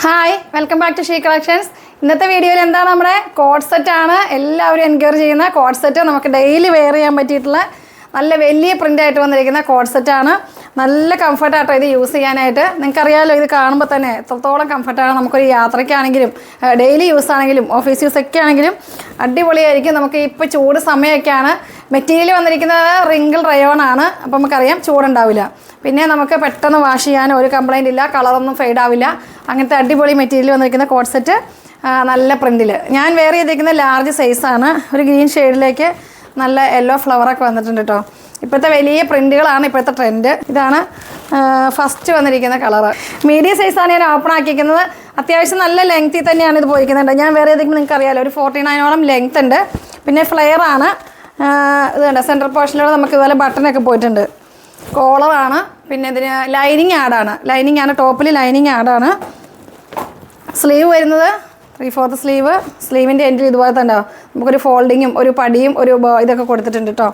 Hi, welcome back to she collections. ഇന്നത്തെ വീഡിയോയിൽ എന്താണ് നമ്മുടെ കോഡ് സെറ്റാണ്. എല്ലാവരും എൻക്വയറി ചെയ്യുന്ന കോഡ് സെറ്റ്. നമുക്ക് ഡെയിലി വെയർ ചെയ്യാൻ പറ്റിയിട്ടുള്ള നല്ല വലിയ പ്രിൻ്റായിട്ട് വന്നിരിക്കുന്ന കോഡ് സെറ്റാണ്. നല്ല കംഫർട്ടായിട്ടോ ഇത് യൂസ് ചെയ്യാനായിട്ട്. നിങ്ങൾക്കറിയാമല്ലോ, ഇത് കാണുമ്പോൾ തന്നെ എത്രത്തോളം കംഫർട്ടാണ്. നമുക്കൊരു യാത്രയ്ക്കാണെങ്കിലും ഡെയിലി യൂസ് ആണെങ്കിലും ഓഫീസ് യൂസൊക്കെ ആണെങ്കിലും അടിപൊളിയായിരിക്കും. നമുക്ക് ഇപ്പോൾ ചൂട് സമയമൊക്കെയാണ്. മെറ്റീരിയൽ വന്നിരിക്കുന്നത് റിങ്കിൾ റയോൺ ആണ്. അപ്പോൾ നമുക്കറിയാം ചൂടുണ്ടാവില്ല. പിന്നെ നമുക്ക് പെട്ടെന്ന് വാഷ് ചെയ്യാൻ ഒരു കംപ്ലൈൻ്റ് ഇല്ല, കളറൊന്നും ഫെയ്ഡ് ആവില്ല. അങ്ങനത്തെ അടിപൊളി മെറ്റീരിയൽ വന്നിരിക്കുന്ന കോഡ് സെറ്റ്, നല്ല പ്രിൻറ്റിൽ. ഞാൻ വെയർ ചെയ്തിരിക്കുന്ന ലാർജ് സൈസാണ്. ഒരു ഗ്രീൻ ഷെയ്ഡിലേക്ക് നല്ല യെല്ലോ ഫ്ലവറൊക്കെ വന്നിട്ടുണ്ട് കേട്ടോ. ഇപ്പോഴത്തെ വലിയ പ്രിൻറ്റുകളാണ് ഇപ്പോഴത്തെ ട്രെൻഡ്. ഇതാണ് ഫസ്റ്റ് വന്നിരിക്കുന്ന കളറ്. മീഡിയം സൈസാണ് ഞാൻ ഓപ്പൺ ആക്കിയിരിക്കുന്നത്. അത്യാവശ്യം നല്ല ലെങ്ത്തിൽ തന്നെയാണ് ഇത് പോയിരിക്കുന്നുണ്ട്. ഞാൻ വേറെ ഏതെങ്കിലും നിങ്ങൾക്ക് അറിയാമല്ലോ, ഒരു 49ഓളം ലെങ്ത് ഉണ്ട്. പിന്നെ ഫ്ലെയർ ആണ്. ഇത് കണ്ട സെൻട്രൽ പോർഷനിലൂടെ നമുക്ക് ഇതുപോലെ ബട്ടണൊക്കെ പോയിട്ടുണ്ട്. കോളറാണ്. പിന്നെ ഇതിന് ലൈനിങ് ആഡാണ്. ലൈനിങ് ആണ്, ടോപ്പിൽ ലൈനിങ് ആഡാണ്. സ്ലീവ് വരുന്നത് 3/4 സ്ലീവ്. സ്ലീവിൻ്റെ എൻഡിൽ ഇതുപോലെ തന്നെ നമുക്കൊരു ഫോൾഡിങ്ങും ഒരു പടിയും ഒരു ഇതൊക്കെ കൊടുത്തിട്ടുണ്ട് കേട്ടോ.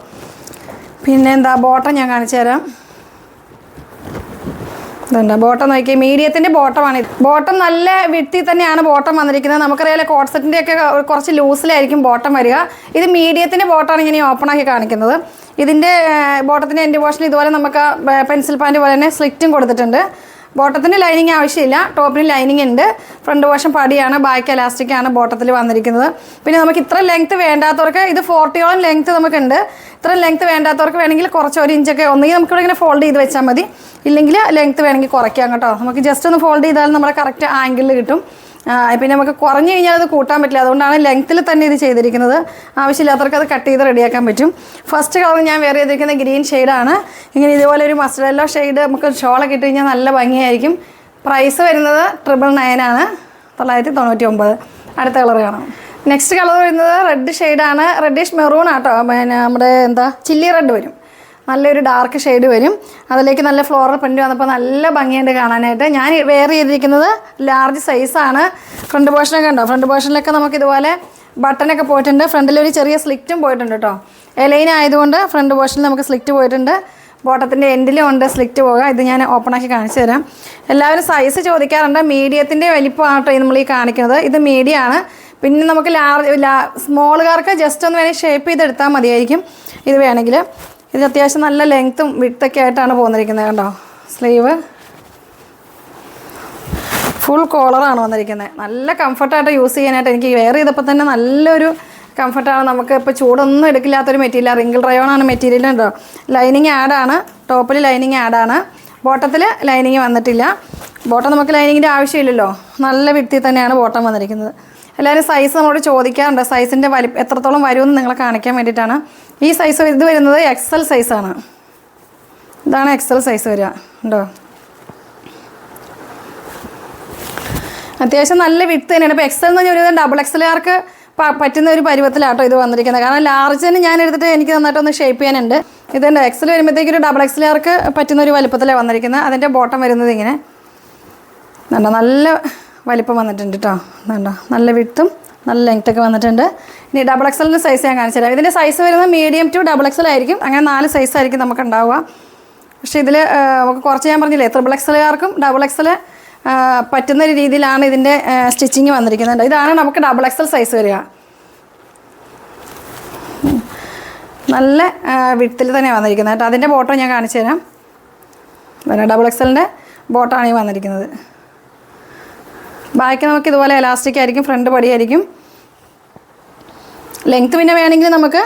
പിന്നെ എന്താ ബോട്ടം ഞാൻ കാണിച്ചു തരാം. ഇതുണ്ട് ബോട്ടം നോക്കിയാൽ മീഡിയത്തിൻ്റെ ബോട്ടമാണ്. ബോട്ടം നല്ല വിട്ടി തന്നെയാണ് ബോട്ടം വന്നിരിക്കുന്നത്. നമുക്കറിയാലോ കോഡ് സെറ്റിൻ്റെയൊക്കെ കുറച്ച് ലൂസിലായിരിക്കും ബോട്ടം വരിക. ഇത് മീഡിയത്തിൻ്റെ ബോട്ടമാണ് ഇങ്ങനെ ഓപ്പൺ ആക്കി കാണിക്കുന്നത്. ഇതിൻ്റെ ബോട്ടത്തിൻ്റെ എൻഡ് പോർഷനിൽ ഇതുപോലെ നമുക്ക് പെൻസിൽ പാൻറ്റ് പോലെ തന്നെ സ്ലിറ്റും കൊടുത്തിട്ടുണ്ട്. ബോട്ടത്തിന് ലൈനിങ് ആവശ്യമില്ല, ടോപ്പിന് ലൈനിങ് ഉണ്ട്. ഫ്രണ്ട് പോർഷൻ പടിയാണ്, ബാക്ക് എലാസ്റ്റിക്കാണ് ബോട്ടത്തിൽ വന്നിരിക്കുന്നത്. പിന്നെ നമുക്ക് ഇത്ര ലെങ്ത്ത് വേണ്ടാത്തവർക്ക്, ഇത് 40ഓളം ലെങ്ത്ത് നമുക്കുണ്ട്. ഇത്ര ലെങ്ത്ത് വേണ്ടാത്തവർക്ക് വേണമെങ്കിൽ കുറച്ച് 1 ഇഞ്ചൊക്കെ ഒന്നുകിൽ നമുക്കിവിടെ ഇങ്ങനെ ഫോൾഡ് ചെയ്ത് വെച്ചാൽ മതി. ഇല്ലെങ്കിൽ ലെങ്ത്ത് വേണമെങ്കിൽ കുറയ്ക്കാം കേട്ടോ. നമുക്ക് ജസ്റ്റ് ഒന്ന് ഫോൾഡ് ചെയ്താൽ നമ്മുടെ കറക്റ്റ് ആംഗിളിൽ കിട്ടും. പിന്നെ നമുക്ക് കുറഞ്ഞു കഴിഞ്ഞാൽ അത് കൂട്ടാൻ പറ്റില്ല. അതുകൊണ്ടാണ് ലെങ്ത്തിൽ തന്നെ ഇത് ചെയ്തിരിക്കുന്നത്. ആവശ്യമില്ലാത്തവർക്ക് അത് കട്ട് ചെയ്ത് റെഡിയാക്കാൻ പറ്റും. ഫസ്റ്റ് കളർ ഞാൻ വെയർ ചെയ്തിരിക്കുന്ന ഗ്രീൻ ഷെയ്ഡാണ്. ഇങ്ങനെ ഇതുപോലെ ഒരു മസ്റ്റർഡ് യെല്ലോ ഷെയ്ഡ് നമുക്ക് ഷോളൊക്കെ ഇട്ട് കഴിഞ്ഞാൽ നല്ല ഭംഗിയായിരിക്കും. പ്രൈസ് വരുന്നത് 999 ആണ്, 999. അടുത്ത കളർ കാണാം. നെക്സ്റ്റ് കളർ വരുന്നത് റെഡ് ഷെയ്ഡാണ്. റെഡിഷ് മെറൂൺ ആട്ടോ. പിന്നെ നമ്മുടെ ചില്ലി റെഡ് വരും. നല്ലൊരു ഡാർക്ക് ഷെയ്ഡ് വരും. അതിലേക്ക് നല്ല ഫ്ലോറൽ പ്രിൻറ്റ് വന്നപ്പോൾ നല്ല ഭംഗിയുണ്ട് കാണാനായിട്ട്. ഞാൻ വെയർ ചെയ്തിരിക്കുന്നത് ലാർജ് സൈസാണ്. ഫ്രണ്ട് പോർഷനൊക്കെ ഉണ്ടോ? ഫ്രണ്ട് പോർഷനിലൊക്കെ നമുക്ക് ഇതുപോലെ ബട്ടനൊക്കെ പോയിട്ടുണ്ട്. ഫ്രണ്ടിലൊരു ചെറിയ സ്ലിറ്റും പോയിട്ടുണ്ട് കേട്ടോ. എലൈൻ ആയതുകൊണ്ട് ഫ്രണ്ട് പോർഷനിൽ നമുക്ക് സ്ലിറ്റ് പോയിട്ടുണ്ട്. ബോട്ടത്തിൻ്റെ എൻഡിലും ഉണ്ട് സ്ലിറ്റ് പോകാം. ഇത് ഞാൻ ഓപ്പണാക്കി കാണിച്ചു തരാം. എല്ലാവരും സൈസ് ചോദിക്കാറുണ്ട്. മീഡിയത്തിൻ്റെ വലിപ്പമാണ് കേട്ടോ നമ്മൾ ഈ കാണിക്കുന്നത്. ഇത് മീഡിയമാണ്. പിന്നെ നമുക്ക് സ്മോളുകാർക്ക് ജസ്റ്റ് ഒന്ന് വേണമെങ്കിൽ ഷേപ്പ് ചെയ്തെടുത്താൽ മതിയായിരിക്കും. ഇത് വേണമെങ്കിൽ ഇത് അത്യാവശ്യം നല്ല ലെങ്ത്തും വിഡ്ത്തൊക്കെ ആയിട്ടാണ് പോന്നിരിക്കുന്നത് കണ്ടോ. സ്ലീവ് ഫുൾ കോളറാണ് വന്നിരിക്കുന്നത്. നല്ല കംഫർട്ടായിട്ട് യൂസ് ചെയ്യാനായിട്ട് എനിക്ക് വെയർ ചെയ്തപ്പോൾ തന്നെ നല്ലൊരു കംഫർട്ടാണ്. നമുക്ക് ഇപ്പോൾ ചൂടൊന്നും എടുക്കില്ലാത്തൊരു മെറ്റീരിയൽ. റിങ്കിൾ റയോണാണ് മെറ്റീരിയൽ ഉണ്ടോ. ലൈനിങ് ആഡാണ്. ടോപ്പിൽ ലൈനിങ് ആഡാണ്. ബോട്ടത്തിൽ ലൈനിങ് വന്നിട്ടില്ല. ബോട്ടം നമുക്ക് ലൈനിങ്ങിൻ്റെ ആവശ്യമില്ലല്ലോ. നല്ല വിഡ്ത്തിൽ തന്നെയാണ് ബോട്ടം വന്നിരിക്കുന്നത്. എല്ലാവരും സൈസ് നമ്മളോട് ചോദിക്കാറുണ്ട്. സൈസിൻ്റെ എത്രത്തോളം വരുമെന്ന് നിങ്ങളെ കാണിക്കാൻ വേണ്ടിയിട്ടാണ്. ഈ സൈസ് ഇത് വരുന്നത് XL സൈസാണ്. ഇതാണ് XL സൈസ് വരിക ഉണ്ടോ. അത്യാവശ്യം നല്ല വിഡ്ത്ത് തന്നെയാണ്. ഇപ്പോൾ XL എന്ന് പറഞ്ഞാൽ ഒരു ഡബിൾ XLകാർക്ക് പറ്റുന്ന ഒരു പരുവത്തിലാട്ടോ ഇത് വന്നിരിക്കുന്നത്. കാരണം ലാർജിന് ഞാൻ എടുത്തിട്ട് എനിക്ക് നന്നായിട്ടൊന്ന് ഷേപ്പ് ചെയ്യാനുണ്ട്. ഇതുണ്ട് XL വരുമ്പോഴത്തേക്ക് ഒരു ഡബിൾ XLകാർക്ക് പറ്റുന്ന ഒരു വലുപ്പത്തിലാണ് വന്നിരിക്കുന്നത്. അതിൻ്റെ ബോട്ടം വരുന്നത് ഇങ്ങനെ നല്ല വലിപ്പം വന്നിട്ടുണ്ട് കേട്ടോ. ഇതുണ്ടോ നല്ല വിഡ്ത്തും നല്ല ലെങ്ത്തൊക്കെ വന്നിട്ടുണ്ട്. ഇനി ഡബിൾ XLൻ്റെ സൈസ് ഞാൻ കാണിച്ചു തരാം. ഇതിൻ്റെ സൈസ് വരുന്നത് മീഡിയം ടു ഡബിൾ XL ആയിരിക്കും. അങ്ങനെ 4 സൈസായിരിക്കും നമുക്ക് ഉണ്ടാവുക. പക്ഷേ ഇതിൽ നമുക്ക് കുറച്ച് ഞാൻ പറഞ്ഞില്ലേ, XXLകാർക്കും ഡബിൾ XL പറ്റുന്ന ഒരു രീതിയിലാണ് ഇതിൻ്റെ സ്റ്റിച്ചിങ് വന്നിരിക്കുന്നത്. ഇതാണ് നമുക്ക് ഡബിൾ XL സൈസ് വരിക. നല്ല വിഡ്ത്തിൽ തന്നെയാണ് വന്നിരിക്കുന്നത് കേട്ടോ. അതിൻ്റെ ബോട്ടം ഞാൻ കാണിച്ചു തരാം. ഡബിൾ XLൻ്റെ ബോട്ടമാണ് ഈ വന്നിരിക്കുന്നത്. ബാക്കി നമുക്ക് ഇതുപോലെ എലാസ്റ്റിക് ആയിരിക്കും. ഫ്രണ്ട് പടിയായിരിക്കും. ലെങ്ത്ത് പിന്നെ വേണമെങ്കിൽ നമുക്ക്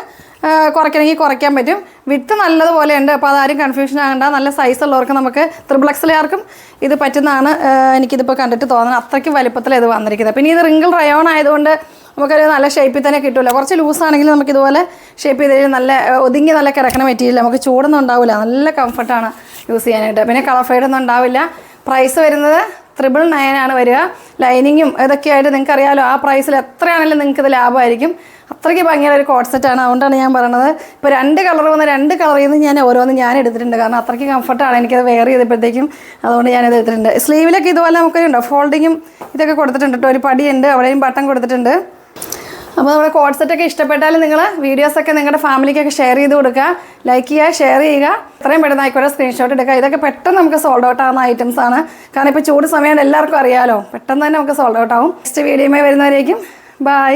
കുറയ്ക്കണമെങ്കിൽ കുറയ്ക്കാൻ പറ്റും. വിഡ്ത്ത് നല്ലതുപോലെ ഉണ്ട്. അപ്പോൾ അതാരും കൺഫ്യൂഷൻ ആകണ്ട. നല്ല സൈസ് ഉള്ളവർക്ക് നമുക്ക് XXLകാർക്കും ഇത് പറ്റുന്നതാണ് എനിക്കിതിപ്പോൾ കണ്ടിട്ട് തോന്നുന്നത്. അത്രയ്ക്ക് വലിപ്പത്തിൽ ഇത് വന്നിരിക്കുന്നത്. പിന്നെ ഇത് റിങ്കിൾ റയോൺ ആയതുകൊണ്ട് നമുക്കൊരു നല്ല ഷേപ്പിൽ തന്നെ കിട്ടില്ല. കുറച്ച് ലൂസാണെങ്കിൽ നമുക്കിതുപോലെ ഷേപ്പ് ചെയ്ത് നല്ല ഒതുങ്ങി നല്ല കിടക്കണ മെറ്റീരിയൽ. നമുക്ക് ചൂടൊന്നും ഉണ്ടാവില്ല. നല്ല കംഫർട്ടാണ് യൂസ് ചെയ്യാനായിട്ട്. പിന്നെ കളർ ഫെയ്ഡൊന്നും ഉണ്ടാവില്ല. പ്രൈസ് വരുന്നത് 999 ആണ് വരിക. ലൈനിങ്ങും ഇതൊക്കെ ആയിട്ട് നിങ്ങൾക്ക് അറിയാമല്ലോ. ആ പ്രൈസിൽ എത്രയാണെങ്കിലും നിങ്ങൾക്ക് ഇത് ലാഭമായിരിക്കും. അത്രയ്ക്ക് ഭംഗിയുള്ള ഒരു കോഡ് സെറ്റാണ്. അതുകൊണ്ടാണ് ഞാൻ പറയുന്നത്. ഇപ്പോൾ 2 കളർ വന്ന 2 കളറിൽ നിന്ന് ഞാൻ ഓരോന്നും ഞാൻ എടുത്തിട്ടുണ്ട്. കാരണം അത്രയ്ക്ക് കംഫർട്ടാണ് എനിക്കത് വെയർ ചെയ്തപ്പോഴത്തേക്കും. അതുകൊണ്ട് ഞാനത് എടുത്തിട്ടുണ്ട്. സ്ലീവിലൊക്കെ ഇതുപോലെ നമുക്കുണ്ടോ ഫോൾഡിങ്ങും ഇതൊക്കെ കൊടുത്തിട്ടുണ്ട് കേട്ടോ. ഒരു പടിയുണ്ട്, അവിടെയും ബട്ടൺ കൊടുത്തിട്ടുണ്ട്. അപ്പോൾ നമ്മുടെ കോഡ് സെറ്റൊക്കെ ഇഷ്ടപ്പെട്ടാലും നിങ്ങൾ വീഡിയോസൊക്കെ നിങ്ങളുടെ ഫാമിലിക്കൊക്കെ ഷെയർ ചെയ്ത് കൊടുക്കുക, ലൈക്ക് ചെയ്യുക, ഷെയർ ചെയ്യുക. എത്രയും പെട്ടെന്ന് ആയിക്കോട്ടെ സ്ക്രീൻഷോട്ട് എടുക്കുക. ഇതൊക്കെ പെട്ടെന്ന് നമുക്ക് സോൾഡ് ഔട്ട് ആവുന്ന ഐറ്റംസ് ആണ്. കാരണം ഇപ്പോൾ ചൂട് സമയം എല്ലാവർക്കും അറിയാമല്ലോ, പെട്ടെന്ന് തന്നെ നമുക്ക് സോൾഡ് ഔട്ട് ആവും. നെക്സ്റ്റ് വീഡിയോയുമായി വരുന്നവരേക്കും ബൈ.